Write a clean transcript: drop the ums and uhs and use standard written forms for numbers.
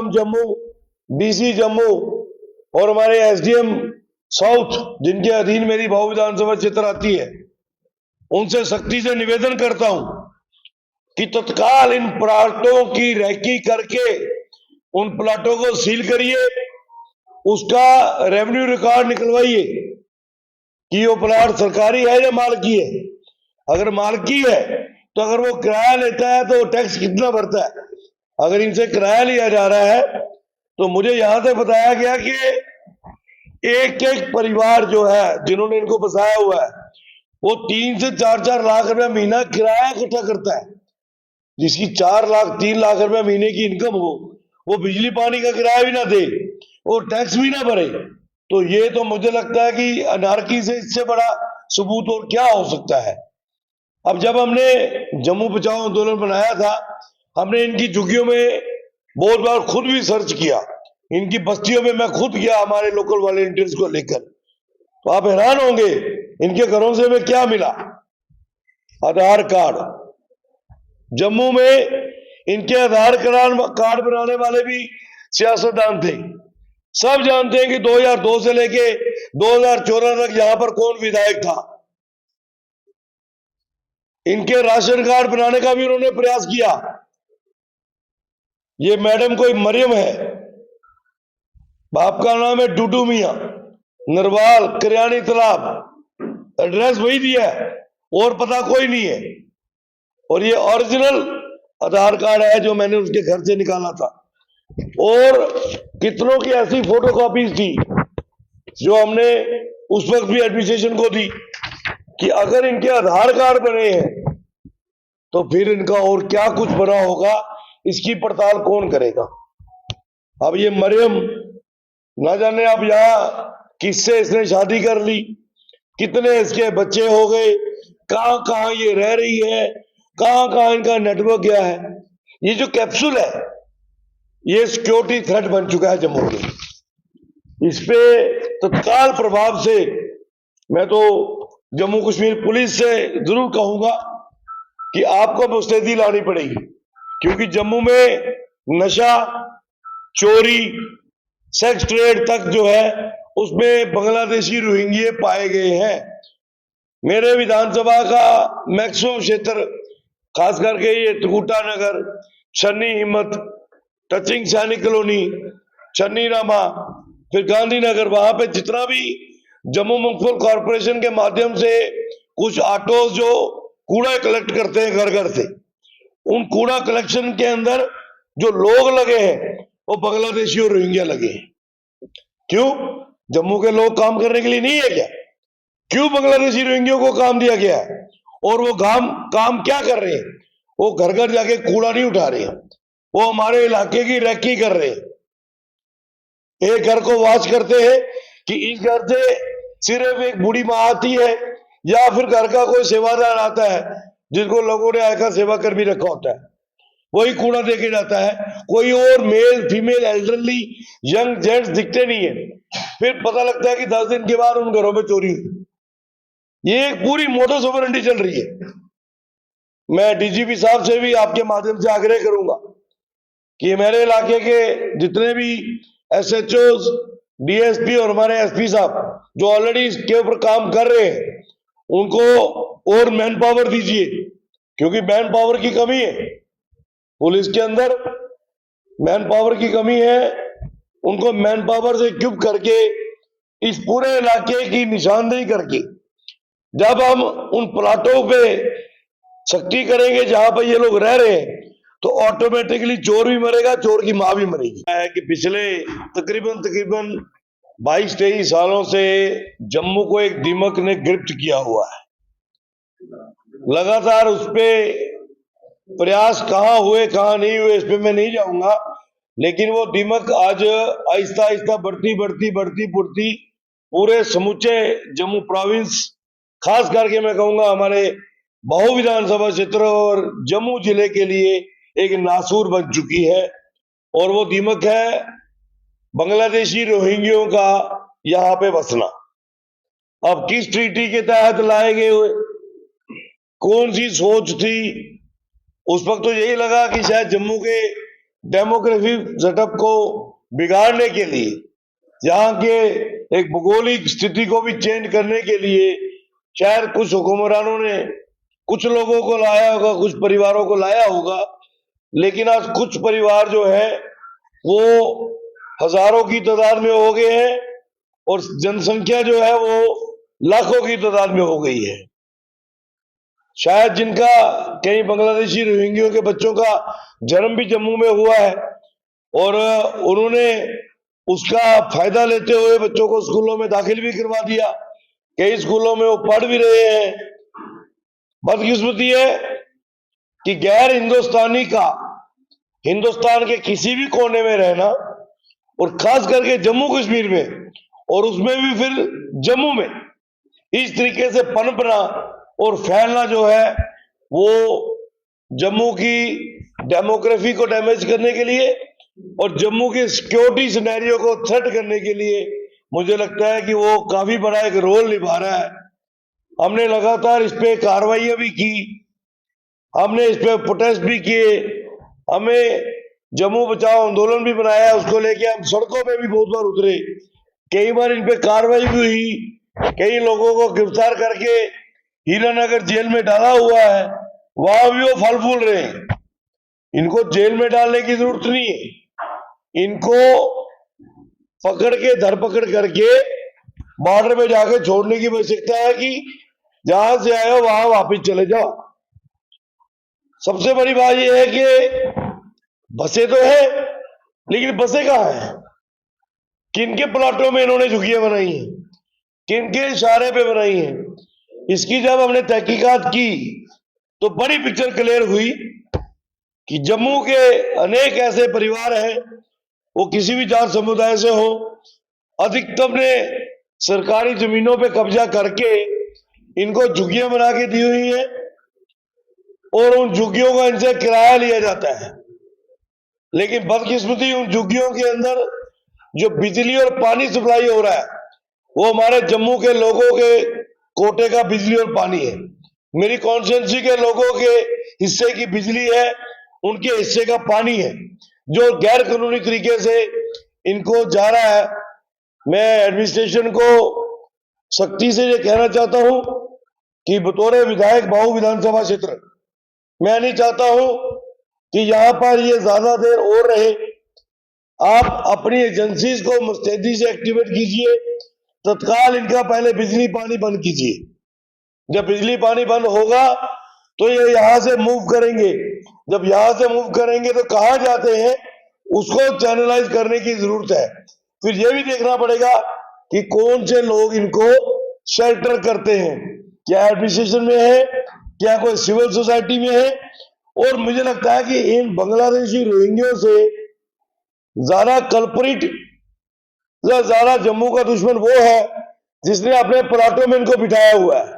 SDM Jammu, DC Jammu और हमारे SDM south, जिनके अधीन मेरी भाऊ विधानसभा क्षेत्र आती है, उनसे सख्ती से निवेदन करता हूं कि तत्काल इन प्लाटों की रैकी करके उन प्लाटों को सील करिए, उसका रेवेन्यू रिकॉर्ड निकलवाइए कि वो प्लाट सरकारी है या मालकी है। अगर मालकी है तो अगर वो किराया लेता है तो टैक्स कितना भरता है। अगर इनसे किराया लिया जा रहा है तो मुझे यहां से बताया गया कि एक एक परिवार जो है जिन्होंने इनको बसाया हुआ है वो 3 से 4 लाख रुपया महीना किराया इकट्ठा करता है। जिसकी 4 लाख 3 लाख रुपया महीने की इनकम हो, वो बिजली पानी का किराया भी ना दे, वो टैक्स भी ना भरे, तो ये तो मुझे लगता है कि अनारकी से इससे बड़ा सबूत और क्या हो सकता है। अब जब हमने जम्मू बचाओ आंदोलन बनाया था, हमने इनकी झुग्गियों में बहुत बार खुद भी सर्च किया, इनकी बस्तियों में मैं खुद गया हमारे लोकल वॉलंटियर्स को लेकर, तो आप हैरान होंगे इनके घरों से हमें क्या मिला। आधार कार्ड, जम्मू में इनके आधार कार्ड बनाने वाले भी सियासतदान थे। सब जानते हैं कि 2002 से लेके 2014 तक यहां पर कौन विधायक था। इनके राशन कार्ड बनाने का भी उन्होंने प्रयास किया। ये मैडम कोई मरियम है, बाप का नाम है डूडू मियां, नरवाल करियानी तालाब, एड्रेस वही दिया है और पता कोई नहीं है। और ये ओरिजिनल आधार कार्ड है जो मैंने उसके घर से निकाला था। और कितनों की ऐसी फोटोकॉपीज थी जो हमने उस वक्त भी एडमिनिस्ट्रेशन को दी कि अगर इनके आधार कार्ड बने हैं तो फिर इनका और क्या कुछ बना होगा, इसकी पड़ताल कौन करेगा। अब ये मरियम ना जाने अब यहां किससे इसने शादी कर ली, कितने इसके बच्चे हो गए, कहां कहां ये रह रही है, कहां कहां इनका नेटवर्क गया है। ये जो कैप्सूल है ये सिक्योरिटी थ्रेट बन चुका है जम्मू में। इस पे तत्काल प्रभाव से मैं तो जम्मू कश्मीर पुलिस से जरूर कहूंगा कि आपको मुस्तैदी लानी पड़ेगी, क्योंकि जम्मू में नशा, चोरी, सेक्स ट्रेड तक जो है उसमें बांग्लादेशी रोहिंग्या पाए गए हैं। मेरे विधानसभा का मैक्सिमम क्षेत्र, खास करके ये त्रिकुटा नगर, छन्नी हिम्मत, टचिंग सैनिक कॉलोनी, छन्नी रामा, फिर गांधीनगर, वहां पे जितना भी जम्मू म्युनिसिपल कॉर्पोरेशन के माध्यम से कुछ ऑटो जो कूड़ा कलेक्ट करते हैं घर घर से, उन कूड़ा कलेक्शन के अंदर जो लोग लगे हैं वो बांग्लादेशी और रोहिंग्या लगे हैं। क्यों? जम्मू के लोग काम करने के लिए नहीं है क्या? क्यों बांग्लादेशी रोहिंग्या को काम दिया गया है? और वो काम क्या कर रहे हैं? वो घर घर जाके कूड़ा नहीं उठा रहे हैं, वो हमारे इलाके की रैकी कर रहे हैं। एक घर को वॉच करते हैं कि इस घर से सिर्फ एक बूढ़ी माँ आती है या फिर घर का कोई सेवादार आता है जिसको लोगों ने आयकर सेवा कर्मी रखा होता है, वही कूड़ा देके जाता है। कोई और male female elderly young gents दिखते नहीं है। फिर पता लगता है कि 10 दिन के बाद उन घरों में चोरी हुई। ये एक पूरी मोडस ऑपरेंडी चल रही है। मैं डीजीपी साहब से भी आपके माध्यम से आग्रह करूंगा कि मेरे इलाके के जितने भी एसएचओ, डीएसपी और हमारे एसपी साहब जो ऑलरेडी इसके ऊपर काम कर रहे हैं, उनको और मैन पावर दीजिए, क्योंकि मैन पावर की कमी है पुलिस के अंदर, मैन पावर की कमी है। उनको मैन पावर से इक्विप करके इस पूरे इलाके की निशानदेही करके जब हम उन प्लाटों पे सख्ती करेंगे जहां पर ये लोग रह रहे हैं, तो ऑटोमेटिकली चोर भी मरेगा, चोर की मां भी मरेगी। है कि पिछले तकरीबन 22-23 सालों से जम्मू को एक दीमक ने गिरफ्त किया हुआ है। लगातार उस पे प्रयास कहां हुए कहां नहीं हुए इस पे मैं नहीं जाऊंगा, लेकिन वो दीमक आज आहिस्ता आहिस्ता बढ़ती पूरे समूचे जम्मू प्रोविंस, खास करके मैं कहूंगा हमारे बहु विधानसभा क्षेत्र और जम्मू जिले के लिए एक नासूर बन चुकी है। और वो दीमक है बांग्लादेशी रोहिंग्यों का यहां पे बसना। अब किस ट्रीटी के तहत लाए गए हुए, कौन सी सोच थी? उस वक्त तो यही लगा कि शायद जम्मू के डेमोग्राफी सेटअप को बिगाड़ने के लिए, यहाँ के एक भौगोलिक स्थिति को भी चेंज करने के लिए शायद कुछ हुक्मरानों ने कुछ लोगों को लाया होगा, कुछ परिवारों को लाया होगा, लेकिन आज कुछ परिवार जो है वो हजारों की तादाद में हो गए हैं और जनसंख्या जो है वो लाखों की तादाद में हो गई है। शायद जिनका कई बांग्लादेशी रोहिंग्यों के बच्चों का जन्म भी जम्मू में हुआ है और उन्होंने उसका फायदा लेते हुए बच्चों को स्कूलों में दाखिल भी करवा दिया, कई स्कूलों में वो पढ़ भी रहे हैं। बदकिस्मती है कि गैर हिंदुस्तानी का हिंदुस्तान के किसी भी कोने में रहना और खास करके जम्मू कश्मीर में और उसमें भी फिर जम्मू में इस तरीके से पनपना और फैलना जो है वो जम्मू की डेमोग्राफी को डैमेज करने के लिए और जम्मू के सिक्योरिटी सिनेरियो को थ्रेट करने के लिए मुझे लगता है कि वो काफी बड़ा एक रोल निभा रहा है। हमने लगातार इस पे कार्रवाइयां भी की, हमने इस पे प्रोटेस्ट भी किए, हमें जम्मू बचाओ आंदोलन भी बनाया, उसको लेके हम सड़कों पे भी बहुत बार उतरे, कई बार इन पे कार्रवाई भी हुई, कई लोगों को गिरफ्तार करके हीरानगर जेल में डाला हुआ है, वहां भी वो फल फूल रहे हैं। इनको जेल में डालने की जरूरत नहीं है, इनको पकड़ के धरपकड़ करके बॉर्डर पे जाके छोड़ने की आवश्यकता है कि जहां से आए हो वहां वापिस चले जाओ। सबसे बड़ी बात यह है कि बसें तो है, लेकिन बसें कहां है? किनके प्लाटों में इन्होंने झुग्गियां बनाई हैं, किनके इशारे पे बनाई हैं? इसकी जब हमने तहकीकात की तो बड़ी पिक्चर क्लियर हुई कि जम्मू के अनेक ऐसे परिवार हैं, वो किसी भी जात समुदाय से हो, अधिकतम ने सरकारी जमीनों पे कब्जा करके इनको झुग्गियां बना के दी हुई है और उन झुग्गियों का इनसे किराया लिया जाता है। लेकिन बदकिस्मती उन झुग्गियों के अंदर जो बिजली और पानी सप्लाई हो रहा है वो हमारे जम्मू के लोगों के कोटे का बिजली और पानी है। मेरी कॉन्स्टिट्यूंसी के लोगों के हिस्से की बिजली है, उनके हिस्से का पानी है, जो गैर कानूनी तरीके से इनको जा रहा है। मैं एडमिनिस्ट्रेशन को सख्ती से ये कहना चाहता हूं कि बतौर विधायक बाहू विधानसभा क्षेत्र मैं नहीं चाहता हूं कि यहां पर ये ज्यादा देर और रहे। आप अपनी एजेंसीज को मुस्तैदी से एक्टिवेट कीजिए, तत्काल इनका पहले बिजली पानी बंद कीजिए। जब बिजली पानी बंद होगा तो ये यहां से मूव करेंगे, जब यहां से मूव करेंगे तो कहां जाते हैं उसको चैनलाइज करने की जरूरत है। फिर ये भी देखना पड़ेगा कि कौन से लोग इनको शेल्टर करते हैं, क्या एडमिनिस्ट्रेशन में है, क्या कोई सिविल सोसाइटी में है। और मुझे लगता है कि इन बांग्लादेशी रोहिंग्यों से ज्यादा कल्परिट, ज्यादा जम्मू का दुश्मन वो है जिसने अपने प्लाटों में इनको बिठाया हुआ है।